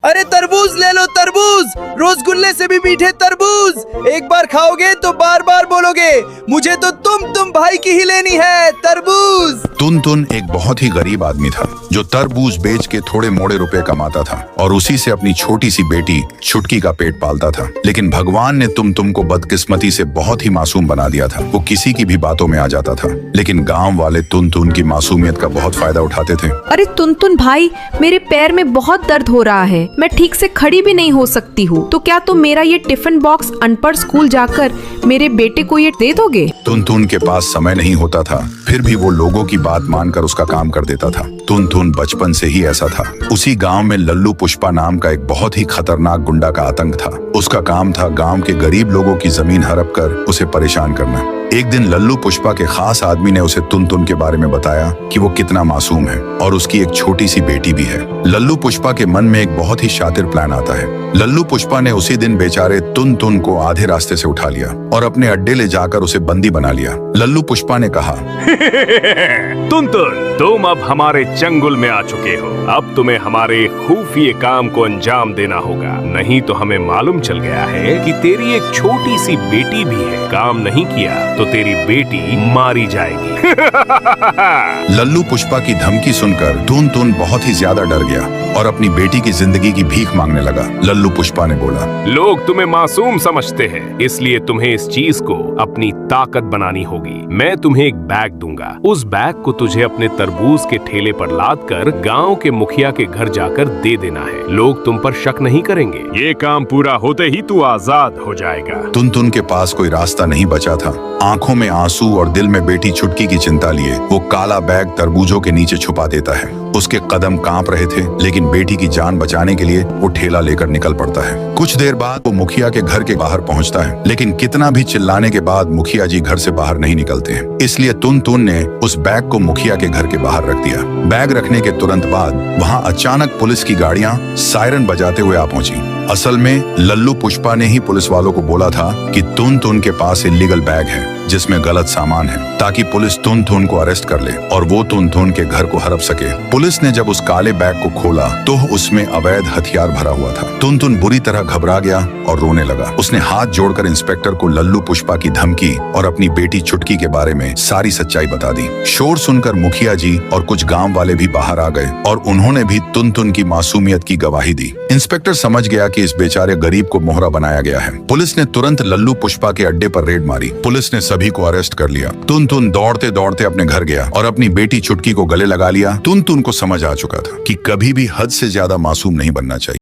अरे तरबूज ले लो, तरबूज, रसगुल्ले से भी मीठे तरबूज। एक बार खाओगे तो बार बार बोलोगे मुझे तो तुम भाई की ही लेनी है, तरबूज। तुन एक बहुत ही गरीब आदमी था जो तरबूज बेच के थोड़े मोड़े रुपए कमाता था और उसी से अपनी छोटी सी बेटी छुटकी का पेट पालता था। लेकिन भगवान ने तुम को बदकिस्मती से बहुत ही मासूम बना दिया था। वो किसी की भी बातों में आ जाता था, लेकिन गांव वाले तुन की मासूमियत का बहुत फायदा उठाते थे। अरे तुन भाई, मेरे पैर में बहुत दर्द हो रहा है, मैं ठीक से खड़ी भी नहीं हो सकती हूँ, तो क्या तुम मेरा ये टिफिन बॉक्स अनपढ़ स्कूल जाकर मेरे बेटे को ये दे दोगे? तुन के पास समय नहीं होता था, फिर भी वो लोगों की बात मानकर उसका काम कर देता था। तुन बचपन से ही ऐसा था। उसी गांव में लल्लू पुष्पा नाम का एक बहुत ही खतरनाक गुंडा का आतंक था। उसका काम था गांव के गरीब लोगों की जमीन हड़प कर उसे परेशान करना। एक दिन लल्लू पुष्पा के खास आदमी ने उसे तुन के बारे में बताया कि वो कितना मासूम है और उसकी एक छोटी सी बेटी भी है। लल्लू पुष्पा के मन में एक बहुत ही शातिर प्लान आता है। लल्लू पुष्पा ने उसी दिन बेचारे तुन को आधे रास्ते से उठा लिया और अपने अड्डे ले जाकर उसे बंदी बना लिया। लल्लू पुष्पा ने कहा, तुन तुम अब हमारे चंगुल में आ चुके हो। अब तुम्हें हमारे खुफिया काम को अंजाम देना होगा, नहीं तो हमें मालूम चल गया है कि तेरी एक छोटी सी बेटी भी है। काम नहीं किया तो तेरी बेटी मारी जाएगी। लल्लू पुष्पा की धमकी सुनकर तुन बहुत ही ज्यादा डर गया और अपनी बेटी की जिंदगी की भीख मांगने लगा। लल्लू पुष्पा ने बोला, लोग तुम्हें मासूम समझते हैं, इसलिए तुम्हें इस चीज को अपनी ताकत बनानी होगी। मैं तुम्हें एक बैग दूंगा, उस बैग को तुझे अपने तरबूज के ठेले पर लाद कर गाँव के मुखिया के घर जाकर दे देना है। लोग तुम पर शक नहीं करेंगे। ये काम पूरा होते ही तू आजाद हो जाएगा। तुन के पास कोई रास्ता नहीं बचा था। आंखों में आंसू और दिल में बेटी छुटकी की चिंता लिए वो काला बैग तरबूजों के नीचे छुपा देता है। उसके कदम कांप रहे थे, लेकिन बेटी की जान बचाने के लिए वो ठेला लेकर निकल पड़ता है। कुछ देर बाद वो मुखिया के घर के बाहर पहुंचता है, लेकिन कितना भी चिल्लाने के बाद मुखिया जी घर से बाहर नहीं निकलते हैं। इसलिए तुन ने उस बैग को मुखिया के घर के बाहर रख दिया। बैग रखने के तुरंत बाद वहाँ अचानक पुलिस की गाड़ियाँ सायरन बजाते हुए आ पहुंची। असल में लल्लू पुष्पा ने ही पुलिस वालों को बोला था कि तुन के पास इल्लीगल बैग है जिसमें गलत सामान है, ताकि पुलिस तुन को अरेस्ट कर ले और वो तुन के घर को हड़प सके। पुलिस ने जब उस काले बैग को खोला तो उसमें अवैध हथियार भरा हुआ था। तुन बुरी तरह घबरा गया और रोने लगा। उसने हाथ जोड़कर इंस्पेक्टर को लल्लू पुष्पा की धमकी और अपनी बेटी छुटकी के बारे में सारी सच्चाई बता दी। शोर सुनकर मुखिया जी और कुछ गांव वाले भी बाहर आ गए और उन्होंने भी तुन की मासूमियत की गवाही दी। इंस्पेक्टर समझ गया कि इस बेचारे गरीब को मोहरा बनाया गया है। पुलिस ने तुरंत लल्लू पुष्पा के अड्डे पर रेड मारी। पुलिस ने सभी को अरेस्ट कर लिया। तुन दौड़ते अपने घर गया और अपनी बेटी छुटकी को गले लगा लिया। तुन को समझ आ चुका था कि कभी भी हद से ज्यादा मासूम नहीं बनना चाहिए।